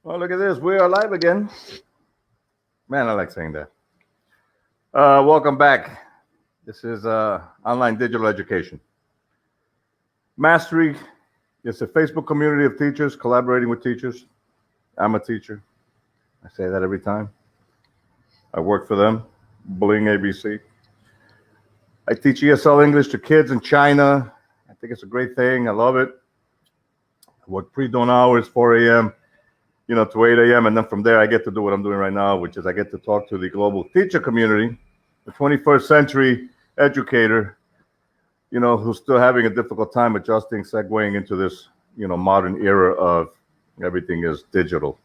Well, look at this. We are live again. Man, I like saying that. Welcome back. This is online digital education. Mastery is a Facebook community of teachers collaborating with teachers. I'm a teacher. I say that every time. I work for them, Bling ABC. I teach ESL English to kids in China. I think it's a great thing. I love it. I work pre-dawn hours, 4 a.m. To 8 a.m. And then from there, I get to do what I'm doing right now, which is I get to talk to the global teacher community, the 21st century educator, who's still having a difficult time adjusting, segueing into this, modern era of everything is digital.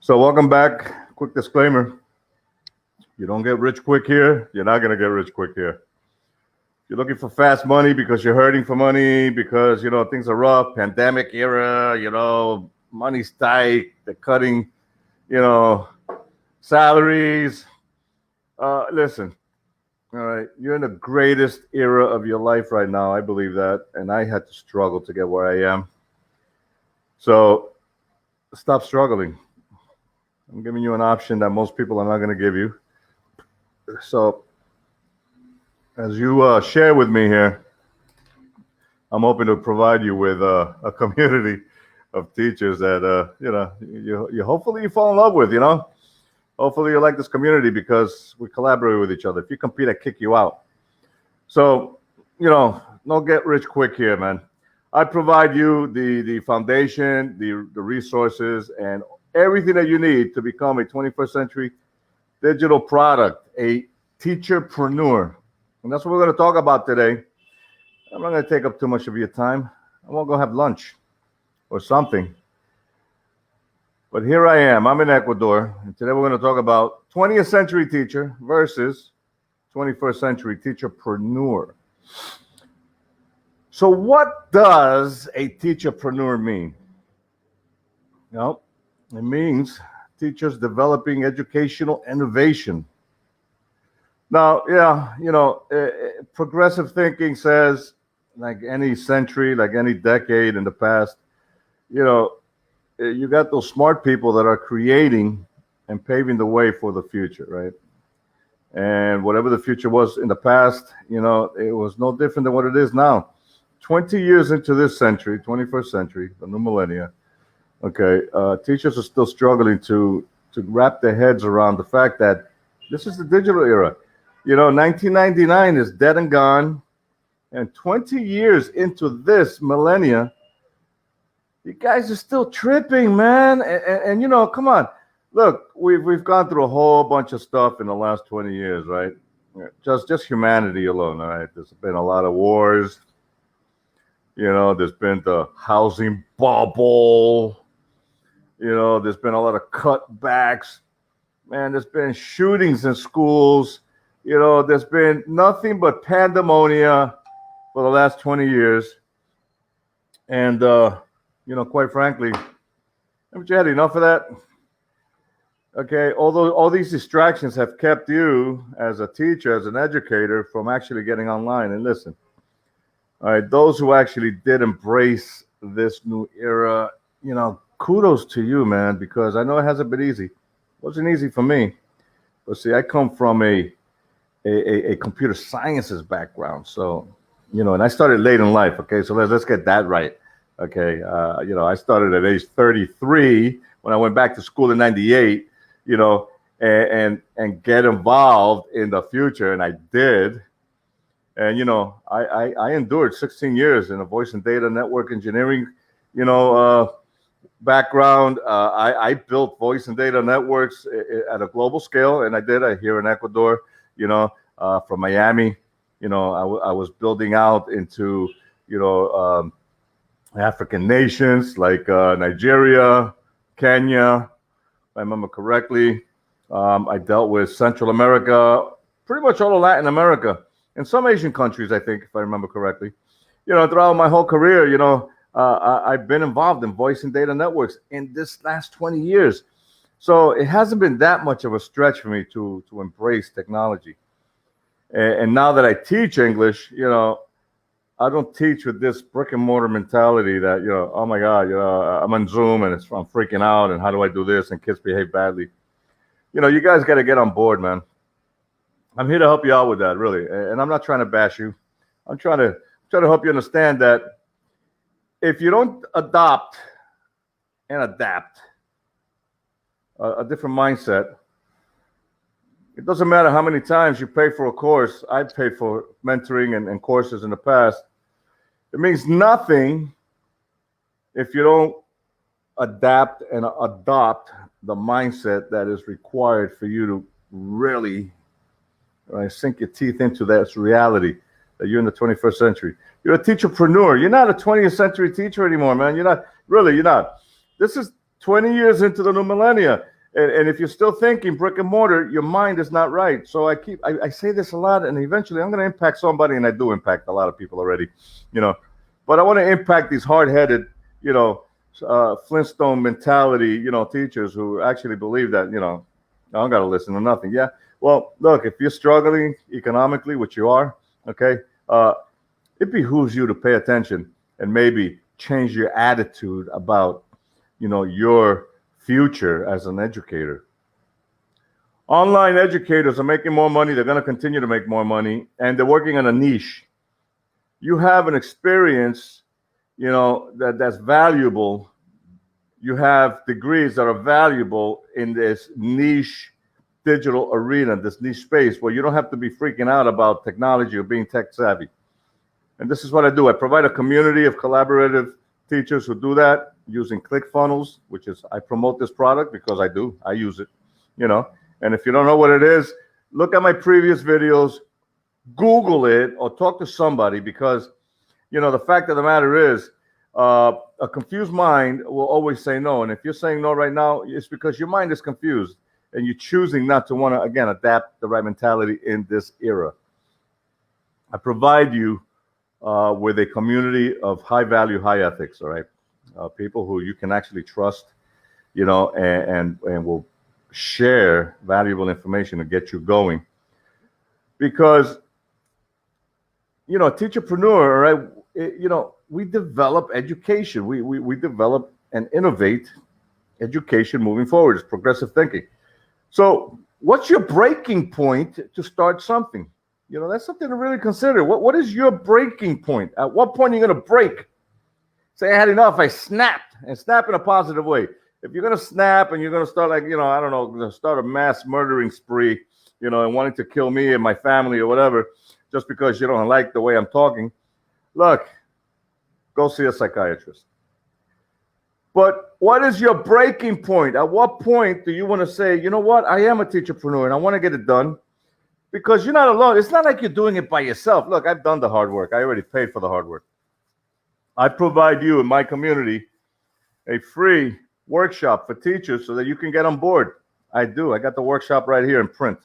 So welcome back. Quick disclaimer. You don't get rich quick here. You're not going to get rich quick here. You're looking for fast money because you're hurting for money, because, things are rough, pandemic era, money's tight, they're cutting, salaries. Listen, all right, you're in the greatest era of your life right now. I believe that. And I had to struggle to get where I am. So stop struggling. I'm giving you an option that most people are not going to give you. So as you share with me here, I'm hoping to provide you with a community of teachers that you hopefully you fall in love with. Hopefully you like this community because we collaborate with each other. If you compete, I kick you out. So don't get rich quick here, man. I provide you the foundation, the resources, and everything that you need to become a 21st century digital product, a teacherpreneur. And that's what we're going to talk about today. I'm not going to take up too much of your time. I won't go have lunch or something. But here I am. I'm in Ecuador. And today we're going to talk about 20th century teacher versus 21st century teacherpreneur. So what does a teacherpreneur mean? Well, it means teachers developing educational innovation. Now, progressive thinking says, like any century, like any decade in the past, you got those smart people that are creating and paving the way for the future, right? And whatever the future was in the past, it was no different than what it is now. 20 years into this century, 21st century, the new millennia, okay, teachers are still struggling to wrap their heads around the fact that this is the digital era. 1999 is dead and gone. And 20 years into this millennia, you guys are still tripping, man. And come on. Look, we've gone through a whole bunch of stuff in the last 20 years, right? Just humanity alone, all right? There's been a lot of wars. There's been the housing bubble. There's been a lot of cutbacks. Man, there's been shootings in schools. There's been nothing but pandemonia for the last 20 years. And, quite frankly, haven't you had enough of that? Okay, although all these distractions have kept you as a teacher, as an educator, from actually getting online. And listen, all right, those who actually did embrace this new era, kudos to you, man, because I know it hasn't been easy. It wasn't easy for me. But see, I come from a computer sciences background. So, and I started late in life. Okay, so let's get that right. Okay, I started at age 33 when I went back to school in '98. And get involved in the future, and I did. And I endured 16 years in a voice and data network engineering, background. I built voice and data networks at a global scale, and I did here in Ecuador. From Miami. I was building out into African nations like Nigeria, Kenya, if I remember correctly. I dealt with Central America, pretty much all of Latin America, and some Asian countries, I think, if I remember correctly. Throughout my whole career, I've been involved in voice and data networks in this last 20 years. So it hasn't been that much of a stretch for me to embrace technology. And now that I teach English, I don't teach with this brick and mortar mentality that, oh my God, I'm on Zoom and I'm freaking out and how do I do this and kids behave badly. You guys got to get on board, man. I'm here to help you out with that, really. And I'm not trying to bash you. I'm trying to help you understand that if you don't adopt and adapt a different mindset, it doesn't matter how many times you pay for a course. I've paid for mentoring and courses in the past. It means nothing if you don't adapt and adopt the mindset that is required for you to really sink your teeth into that reality that you're in the 21st century. You're a teacherpreneur. You're not a 20th century teacher anymore, man. You're not. This is 20 years into the new millennia. And if you're still thinking brick and mortar, your mind is not right. So I say this a lot, and eventually I'm going to impact somebody, and I do impact a lot of people already, But I want to impact these hard-headed, Flintstone mentality, teachers who actually believe that, I don't got to listen to nothing. Yeah. Well, look, if you're struggling economically, which you are, okay, it behooves you to pay attention and maybe change your attitude about, your future as an educator. Online educators are making more money. They're going to continue to make more money, and they're working on a niche. You have an experience, that's valuable. You have degrees that are valuable in this niche digital arena, this niche space where you don't have to be freaking out about technology or being tech savvy. And this is what I do. I provide a community of collaborative teachers who do that using ClickFunnels, which is, I promote this product because I use it, And if you don't know what it is, look at my previous videos, Google it, or talk to somebody, because, the fact of the matter is, a confused mind will always say no. And if you're saying no right now, it's because your mind is confused and you're choosing not to want to, again, adapt the right mentality in this era. I provide you with a community of high value, high ethics, all right? People who you can actually trust, and will share valuable information to get you going. Because, teacherpreneur, right? We develop education. We develop and innovate education moving forward. It's progressive thinking. So what's your breaking point to start something? That's something to really consider. What is your breaking point? At what point are you going to break? Say, I had enough. I snapped, and snap in a positive way. If you're going to snap and you're going to start start a mass murdering spree, and wanting to kill me and my family or whatever, just because you don't like the way I'm talking, look, go see a psychiatrist. But what is your breaking point? At what point do you want to say, you know what, I am a teacherpreneur and I want to get it done? Because you're not alone. It's not like you're doing it by yourself. Look, I've done the hard work. I already paid for the hard work. I provide you in my community a free workshop for teachers so that you can get on board. I do. I got the workshop right here in print.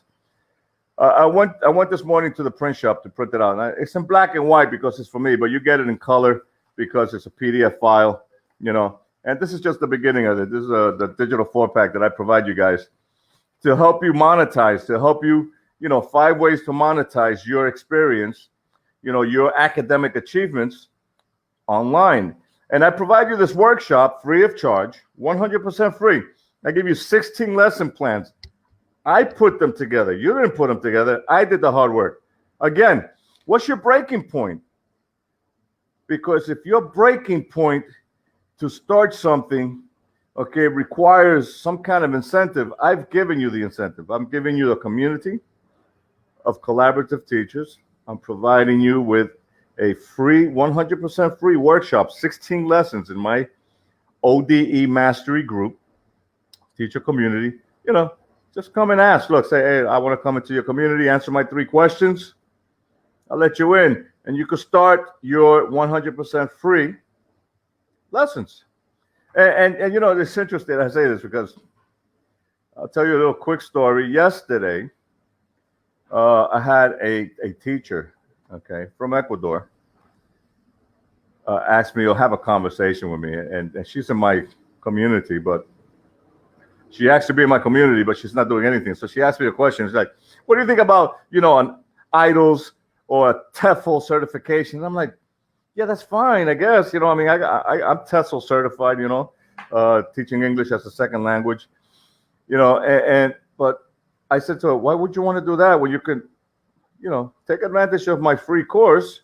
I went this morning to the print shop to print it out. It's in black and white because it's for me, but you get it in color because it's a PDF file, And this is just the beginning of it. This is the digital 4-pack that I provide you guys to help you monetize, to help you, 5 ways to monetize your experience, your academic achievements online. And I provide you this workshop free of charge, 100% free. I give you 16 lesson plans. I put them together. You didn't put them together. I did the hard work. Again, what's your breaking point? Because if your breaking point to start something, okay, requires some kind of incentive, I've given you the incentive. I'm giving you a community of collaborative teachers. I'm providing you with a free, 100% free workshop, 16 lessons in my ODE mastery group, teacher community. Just come and ask. Look, say, hey, I want to come into your community, answer my 3 questions. I'll let you in. And you can start your 100% free lessons. And it's interesting I say this because I'll tell you a little quick story. Yesterday, I had a teacher, okay, from Ecuador, ask me or have a conversation with me. And she's in my community, but she asked to be in my community, but she's not doing anything. So she asked me a question. She's like, what do you think about, an IELTS or a TEFL certification? And I'm like, Yeah, that's fine, I guess. I mean, I'm TESOL certified, teaching English as a second language, but I said to her, why would you want to do that when you can, take advantage of my free course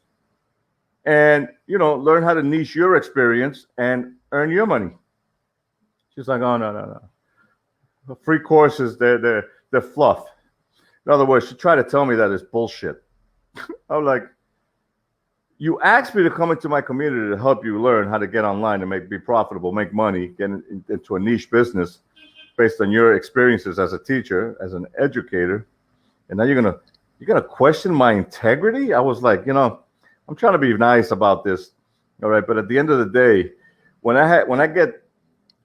and, learn how to niche your experience and earn your money? She's like, oh, no, no, no. The free courses, they're fluff. In other words, she tried to tell me that it's bullshit. I'm like, you asked me to come into my community to help you learn how to get online and be profitable, make money, get into a niche business based on your experiences as a teacher, as an educator, and now you're gonna question my integrity? I was like, I'm trying to be nice about this, all right, but at the end of the day, when I get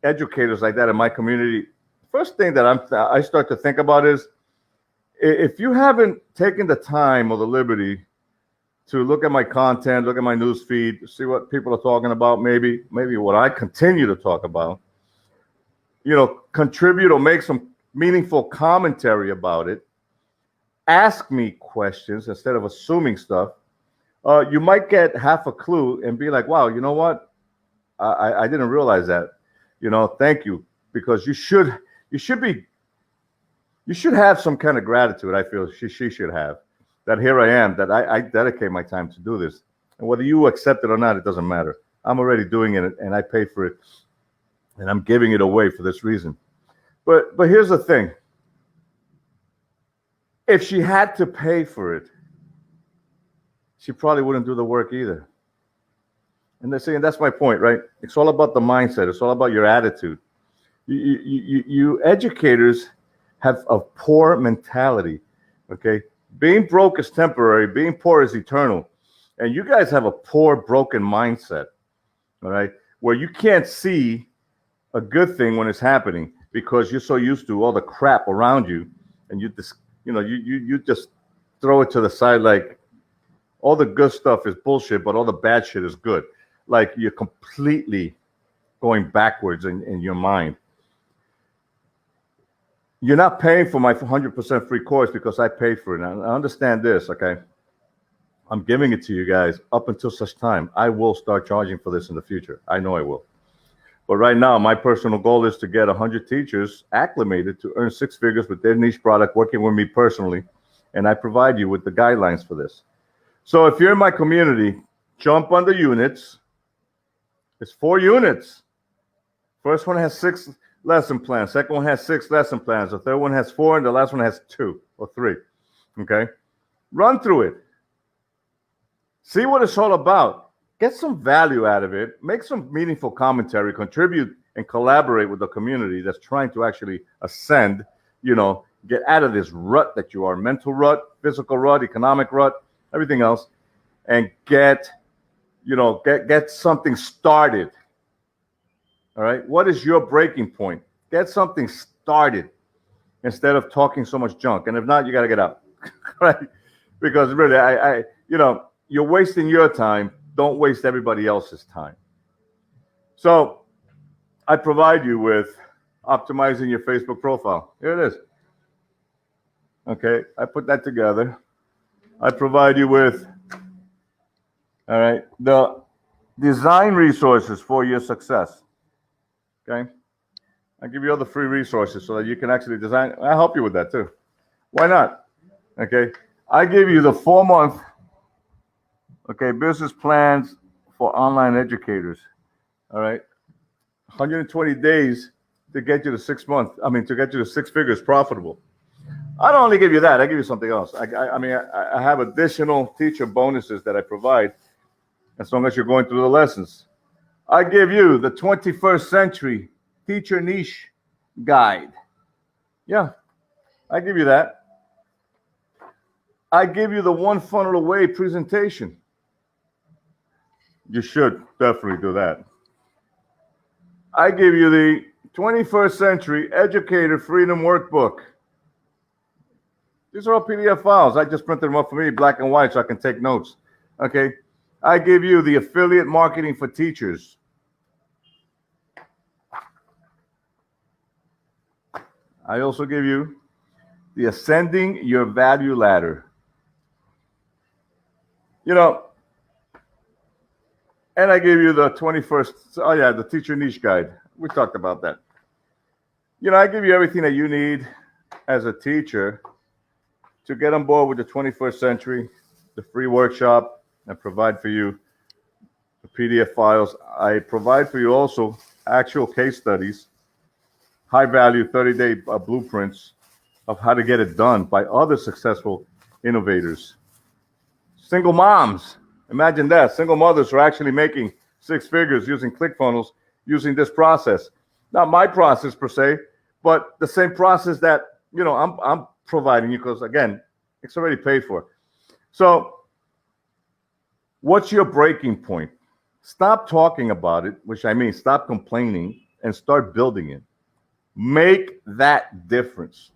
educators like that in my community, first thing that I start to think about is, if you haven't taken the time or the liberty to look at my content, look at my news feed, see what people are talking about, maybe what I continue to talk about, contribute or make some meaningful commentary about it, ask me questions instead of assuming stuff, you might get half a clue and be like, wow, you know what? I didn't realize that. Thank you. Because you should have some kind of gratitude. I feel she should have, that here I am, that I dedicate my time to do this. And whether you accept it or not, it doesn't matter. I'm already doing it and I pay for it. And I'm giving it away for this reason. But here's the thing. If she had to pay for it, she probably wouldn't do the work either. And they're saying, that's my point, right? It's all about the mindset. It's all about your attitude. You educators have a poor mentality, okay? Being broke is temporary. Being poor is eternal. And you guys have a poor, broken mindset, all right? Where you can't see a good thing when it's happening because you're so used to all the crap around you, and you just, you just throw it to the side like all the good stuff is bullshit, but all the bad shit is good. Like you're completely going backwards in your mind. You're not paying for my 100% free course because I paid for it. Now, I understand this, okay? I'm giving it to you guys up until such time. I will start charging for this in the future. I know I will. But right now, my personal goal is to get 100 teachers acclimated to earn six figures with their niche product, working with me personally. And I provide you with the guidelines for this. So if you're in my community, jump on the units. It's 4 units. First one has 6 lesson plans. Second one has 6 lesson plans. The third one has 4, and the last one has 2 or 3. Okay? Run through it. See what it's all about. Get some value out of it. Make some meaningful commentary. Contribute and collaborate with the community that's trying to actually ascend, get out of this rut that you are, mental rut, physical rut, economic rut, everything else, and get something started. All right? What is your breaking point? Get something started instead of talking so much junk. And if not, you got to get out. Right? Because really, you're wasting your time. Don't waste everybody else's time. So I provide you with optimizing your Facebook profile. Here it is. Okay, I put that together. I provide you with, all right, the design resources for your success. Okay, I give you all the free resources so that you can actually design. I'll help you with that too. Why not? Okay, I give you the 4-month, business plans for online educators. All right, 120 days to get you to 6 months. To get you to 6 figures profitable. I don't only give you that. I give you something else. I have additional teacher bonuses that I provide as long as you're going through the lessons. I give you the 21st century teacher niche guide. Yeah, I give you that. I give you the one funnel away presentation. You should definitely do that. I give you the 21st century educator freedom workbook. These are all PDF files. I just printed them up for me, black and white, so I can take notes. Okay. I give you the affiliate marketing for teachers. I also give you the ascending your value ladder. And I gave you the 21st, oh yeah, the teacher niche guide. We talked about that. I give you everything that you need as a teacher to get on board with the 21st century, the free workshop, and provide for you the PDF files. I provide for you also actual case studies, high value 30-day blueprints of how to get it done by other successful innovators. Single moms, imagine that. Single mothers are actually making 6 figures using ClickFunnels, using this process. Not my process per se, but the same process that I'm providing you, because again, it's already paid for. So what's your breaking point? Stop talking about it, which I mean stop complaining, and start building it. Make that difference.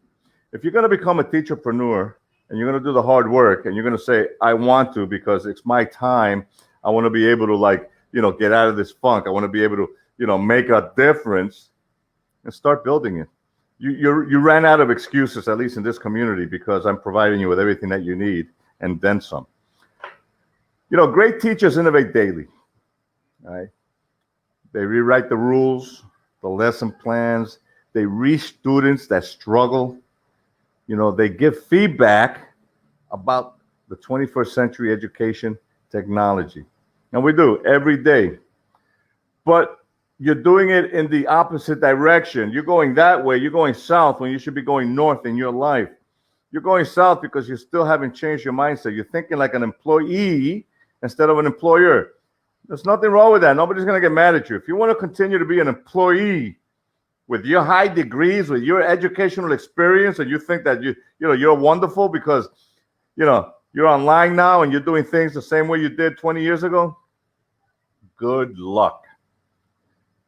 If you're going to become a teacherpreneur and you're going to do the hard work and you're going to say, I want to because it's my time, I want to be able to get out of this funk. I want to be able to, make a difference, and start building it. You ran out of excuses, at least in this community, because I'm providing you with everything that you need and then some. Great teachers innovate daily. Right? They rewrite the rules, the lesson plans. They reach students that struggle. They give feedback about the 21st century education technology. And we do every day. But you're doing it in the opposite direction. You're going that way. You're going south when you should be going north in your life. You're going south because you still haven't changed your mindset. You're thinking like an employee instead of an employer. There's nothing wrong with that. Nobody's going to get mad at you. If you want to continue to be an employee with your high degrees, with your educational experience, and you think that you're wonderful because you're online now and you're doing things the same way you did 20 years ago, good luck.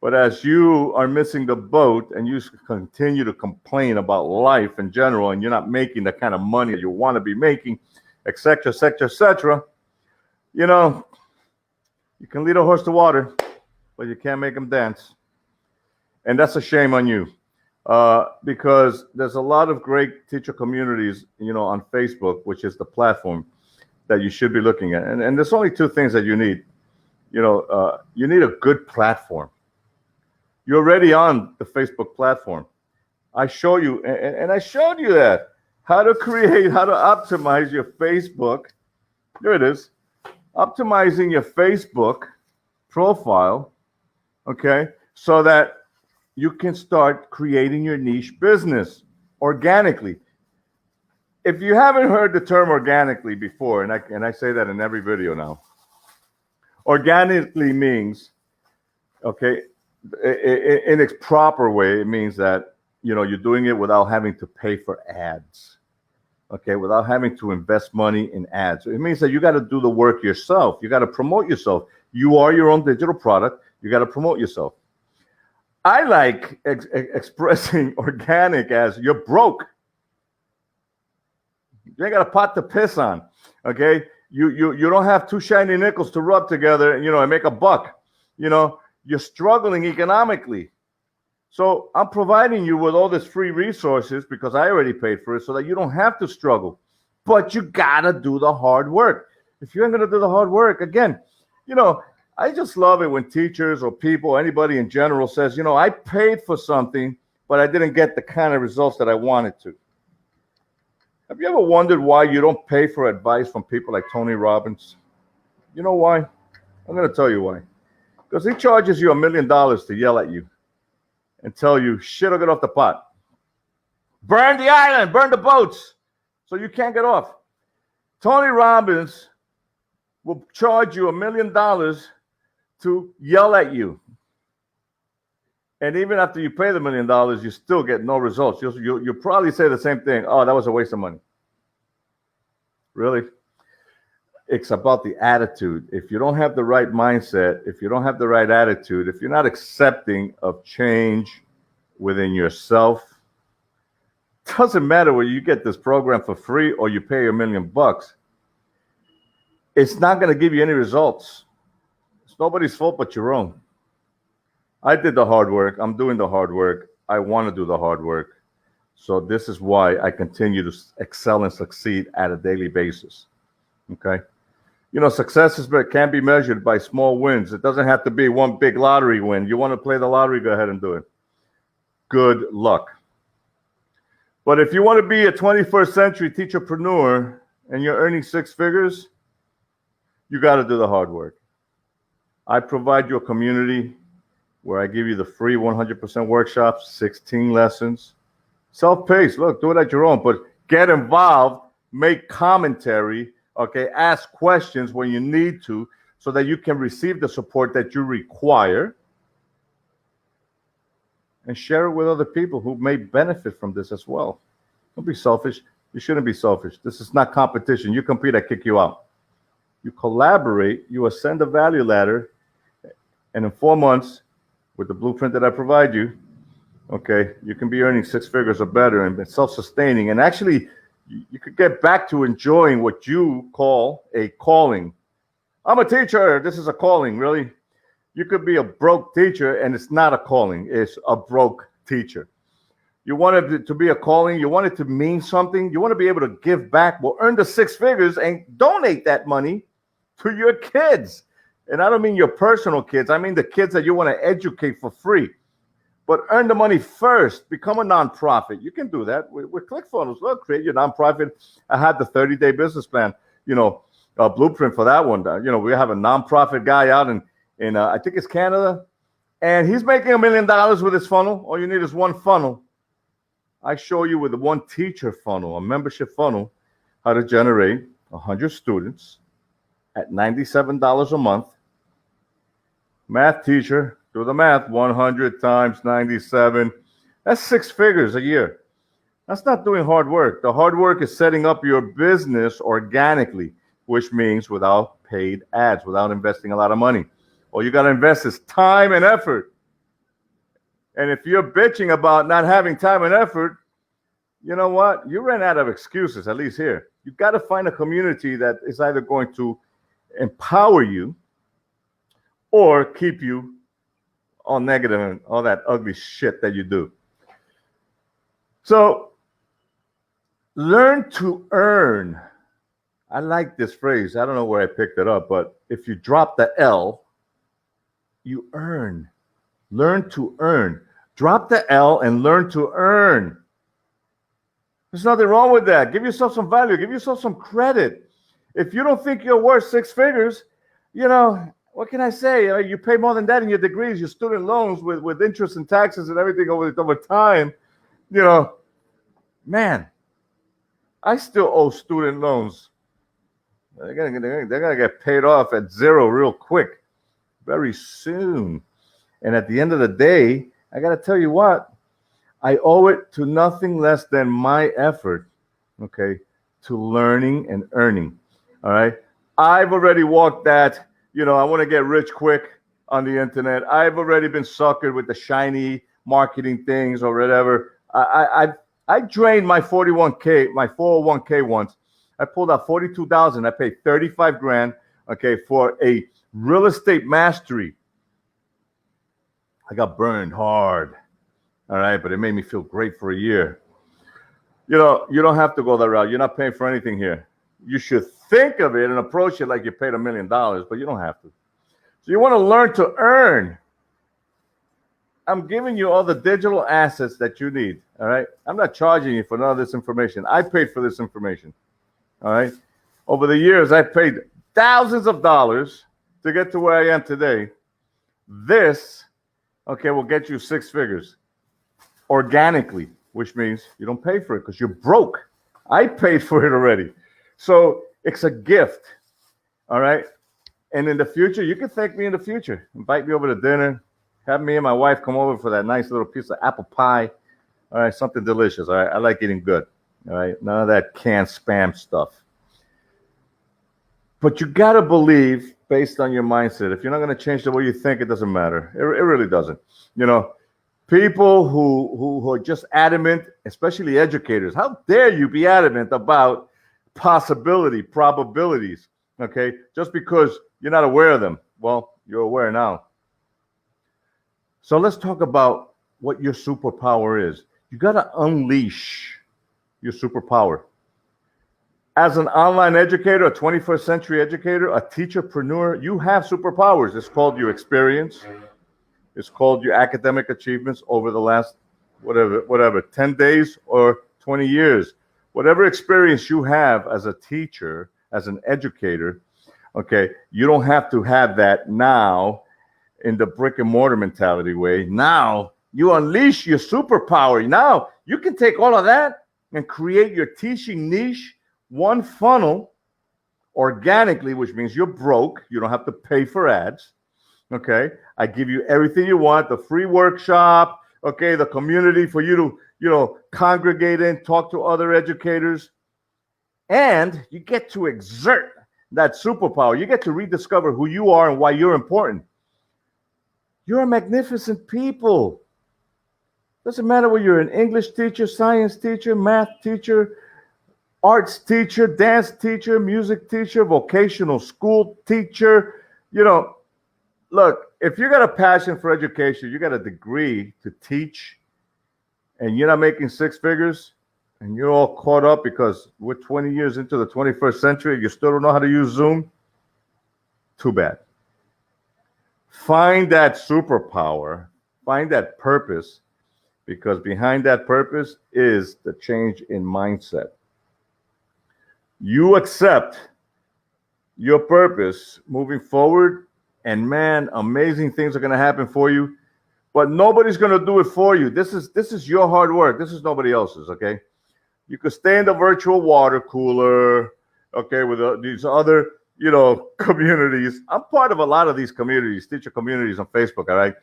But as you are missing the boat and you continue to complain about life in general, and you're not making the kind of money that you want to be making, et cetera, et cetera, et cetera, you can lead a horse to water, but you can't make him dance. And that's a shame on you, because there's a lot of great teacher communities, on Facebook, which is the platform that you should be looking at. And there's only 2 things that you need. You need a good platform. You're already on the Facebook platform. I show you, and I showed you that, how to optimize your Facebook. There it is. Optimizing your Facebook profile, okay, so that you can start creating your niche business organically. If you haven't heard the term organically before, and I say that in every video now, organically means, okay, in its proper way, it means that you're doing it without having to pay for ads. Okay, without having to invest money in ads. It means that you got to do the work yourself. You got to promote yourself. You are your own digital product. You got to promote yourself. I like expressing organic as you're broke. You ain't got a pot to piss on. Okay, you don't have 2 shiny nickels to rub together, and make a buck. You're struggling economically. So I'm providing you with all this free resources because I already paid for it, so that you don't have to struggle. But you gotta do the hard work. If you ain't gonna do the hard work, again, I just love it when teachers or people, anybody in general says, I paid for something, but I didn't get the kind of results that I wanted to. Have you ever wondered why you don't pay for advice from people like Tony Robbins? You know why? I'm gonna tell you why. Because he charges you $1 million to yell at you and tell you, shit, or get off the pot. Burn the island, burn the boats, so you can't get off. Tony Robbins will charge you $1 million to yell at you. And even after you pay the $1 million, you still get no results. You'll probably say the same thing. Oh, that was a waste of money. Really? It's about the attitude. If you don't have the right mindset, if you don't have the right attitude, if you're not accepting of change within yourself, it doesn't matter whether you get this program for free or you pay $1 million. It's not going to give you any results. It's nobody's fault but your own. I did the hard work. I'm doing the hard work. I want to do the hard work. So this is why I continue to excel and succeed at a daily basis. Okay? Success can be measured by small wins. It doesn't have to be one big lottery win. You want to play the lottery, go ahead and do it. Good luck. But if you want to be a 21st century teacherpreneur and you're earning six figures, you got to do the hard work. I provide you a community where I give you the free 100% workshops, 16 lessons, self-paced. Look, do it at your own, but get involved, make commentary, okay? Ask questions when you need to so that you can receive the support that you require and share it with other people who may benefit from this as well. Don't be selfish. You shouldn't be selfish. This is not competition. You compete, I kick you out. You collaborate, you ascend the value ladder, and in 4 months, with the blueprint that I provide you, okay, you can be earning six figures or better and self-sustaining. And actually, you could get back to enjoying what you call a calling. I'm a teacher. This is a calling, really. You could be a broke teacher, and it's not a calling. It's a broke teacher. You want it to be a calling. You want it to mean something. You want to be able to give back. Well, earn the six figures and donate that money to your kids. And I don't mean your personal kids. I mean the kids that you want to educate for free. But earn the money first. Become a nonprofit. You can do that with ClickFunnels. Look, create your nonprofit. I had the 30-day business plan, a blueprint for that one. We have a nonprofit guy out in I think it's Canada, and he's making $1 million with his funnel. All you need is one funnel. I show you with the one teacher funnel, a membership funnel, how to generate 100 students at $97 a month. Math teacher, do the math, 100 times 97. That's six figures a year. That's not doing hard work. The hard work is setting up your business organically, which means without paid ads, without investing a lot of money. All you got to invest is time and effort. And if you're bitching about not having time and effort, you know what? You ran out of excuses, at least here. You got to find a community that is either going to empower you or keep you all negative and all that ugly shit that you do. So learn to earn. I like this phrase. I don't know where I picked it up, but if you drop the L, you earn. Learn to earn. Drop the L and learn to earn. There's nothing wrong with that. Give yourself some value. Give yourself some credit. If you don't think you're worth six figures, what can I say? You pay more than that in your degrees, your student loans with interest and taxes and everything over time. Man, I still owe student loans. They're gonna get paid off at zero real quick, very soon. And at the end of the day, I gotta tell you what, I owe it to nothing less than my effort, okay, to learning and earning. All right. I've already walked that, I want to get rich quick on the internet. I've already been suckered with the shiny marketing things or whatever. I drained my 401k once. I pulled out 42,000. I paid 35 grand, okay, for a real estate mastery. I got burned hard. All right, but it made me feel great for a year. You don't have to go that route. You're not paying for anything here. You should think of it and approach it like you paid $1 million, but you don't have to. So you want to learn to earn. I'm giving you all the digital assets that you need, all right? I'm not charging you for none of this information. I paid for this information, all right? Over the years, I paid thousands of dollars to get to where I am today. This, okay, will get you six figures organically, which means you don't pay for it because you're broke. I paid for it already. So it's a gift, all right? And in the future, you can thank me in the future. Invite me over to dinner. Have me and my wife come over for that nice little piece of apple pie. All right, something delicious, all right? I like eating good, all right? None of that canned spam stuff. But you got to believe, based on your mindset, if you're not going to change the way you think, it doesn't matter. It really doesn't. People who are just adamant, especially educators, how dare you be adamant about probabilities, okay? Just because you're not aware of them. Well, you're aware now. So let's talk about what your superpower is. You got to unleash your superpower. As an online educator, a 21st century educator, a teacherpreneur, you have superpowers. It's called your experience. It's called your academic achievements over the last whatever 10 days or 20 years. Whatever experience you have as a teacher, as an educator, okay, you don't have to have that now in the brick and mortar mentality way. Now you unleash your superpower. Now you can take all of that and create your teaching niche, one funnel organically, which means you're broke. You don't have to pay for ads. Okay. I give you everything you want, the free workshop, okay, the community for you to, congregate in, talk to other educators. And you get to exert that superpower. You get to rediscover who you are and why you're important. You're a magnificent people. Doesn't matter whether you're an English teacher, science teacher, math teacher, arts teacher, dance teacher, music teacher, vocational school teacher. Look, if you got a passion for education, you got a degree to teach, and you're not making six figures, and you're all caught up because we're 20 years into the 21st century, you still don't know how to use Zoom, too bad. Find that superpower, find that purpose, because behind that purpose is the change in mindset. You accept your purpose moving forward, and man, amazing things are going to happen for you, but nobody's going to do it for you. This is your hard work. This is nobody else's, okay? You could stay in the virtual water cooler, okay, with these other, communities. I'm part of a lot of these communities, teacher communities on Facebook, all right?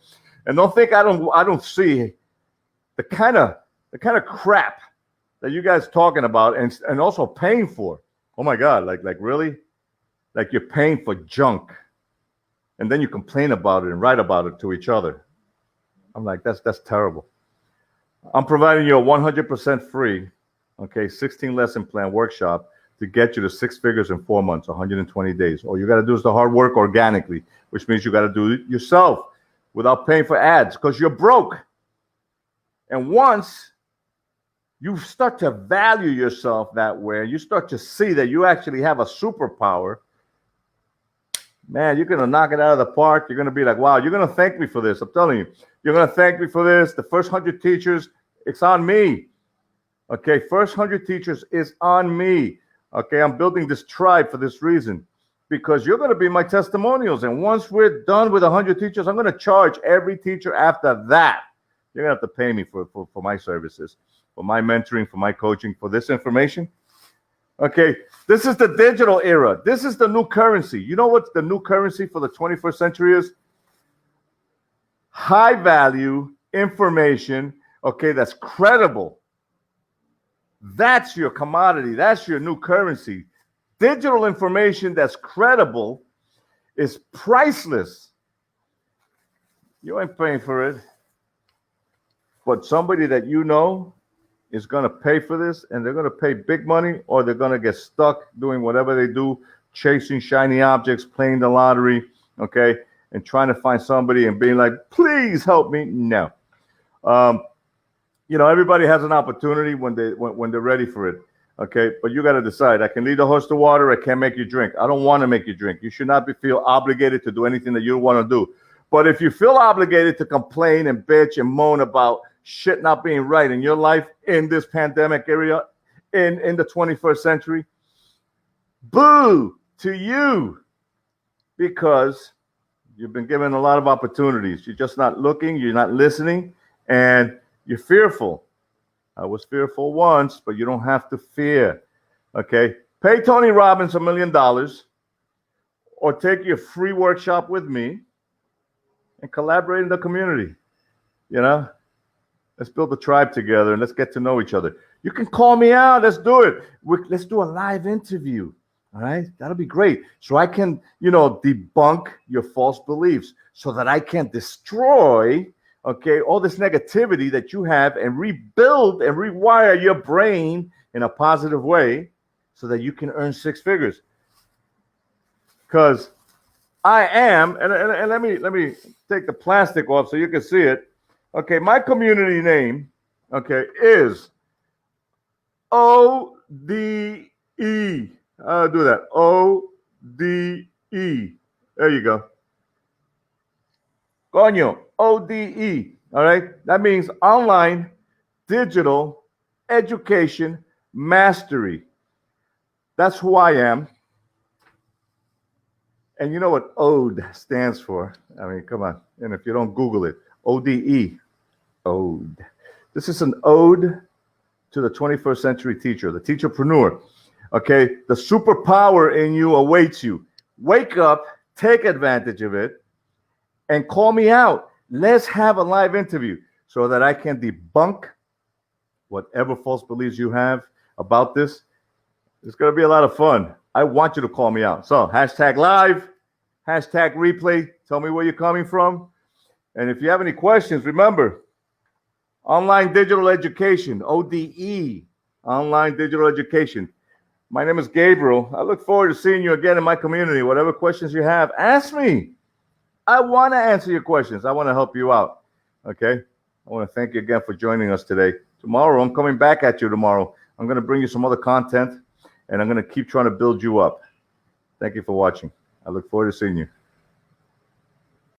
And don't think I don't see the kind of crap that you guys talking about and also paying for. Oh my God, like really? Like you're paying for junk. And then you complain about it and write about it to each other. I'm like, that's terrible. I'm providing you a 100% free, okay, 16 lesson plan workshop to get you to six figures in 4 months, 120 days. All you got to do is the hard work organically, which means you got to do it yourself without paying for ads because you're broke. And once you start to value yourself that way, you start to see that you actually have a superpower, man, you're going to knock it out of the park. You're going to be like, wow, you're going to thank me for this. I'm telling you, you're going to thank me for this. The first 100 teachers, it's on me. Okay, first 100 teachers is on me. Okay, I'm building this tribe for this reason, because you're going to be my testimonials. And once we're done with 100 teachers, I'm going to charge every teacher after that. You're going to have to pay me for my services, for my mentoring, for my coaching, for this information. Okay, this is the digital era. This is the new currency. You know what the new currency for the 21st century is? High value information, okay, that's credible. That's your commodity. That's your new currency. Digital information that's credible is priceless. You ain't paying for it. But somebody that you know is going to pay for this, and they're going to pay big money, or they're going to get stuck doing whatever they do, chasing shiny objects, playing the lottery, okay, and trying to find somebody and being like, please help me. No. Everybody has an opportunity when they're ready for it, okay? But you got to decide. I can lead the horse to water. I can't make you drink. I don't want to make you drink. You should not feel obligated to do anything that you don't want to do. But if you feel obligated to complain and bitch and moan about shit not being right in your life in this pandemic area, in the 21st century, boo to you, because you've been given a lot of opportunities. You're just not looking, you're not listening, and you're fearful. I was fearful once, but you don't have to fear, okay? Pay Tony Robbins $1 million, or take your free workshop with me and collaborate in the community, Let's build a tribe together and let's get to know each other. You can call me out. Let's do it. Let's do a live interview. All right. That'll be great. So I can, debunk your false beliefs so that I can destroy, okay, all this negativity that you have and rebuild and rewire your brain in a positive way so that you can earn six figures. Because I am, and let me take the plastic off so you can see it. Okay, my community name, okay, is ODCOM I'll do that. ODE. There you go. Coño. ODE. All right. That means online digital education mastery. That's who I am. And you know what ODE stands for? I mean, come on. And if you don't Google it, ODE. Ode. This is an ode to the 21st century teacher, the teacherpreneur. Okay, the superpower in you awaits you. Wake up, take advantage of it, and call me out. Let's have a live interview so that I can debunk whatever false beliefs you have about this. It's going to be a lot of fun. I want you to call me out. So hashtag live, hashtag replay. Tell me where you're coming from. And if you have any questions, remember, online digital education, ODE, online digital education. My name is Gabriel. I look forward to seeing you again in my community. Whatever questions you have, ask me. I want to answer your questions. I want to help you out. Okay? I want to thank you again for joining us today. Tomorrow, I'm coming back at you tomorrow. I'm going to bring you some other content, and I'm going to keep trying to build you up. Thank you for watching. I look forward to seeing you.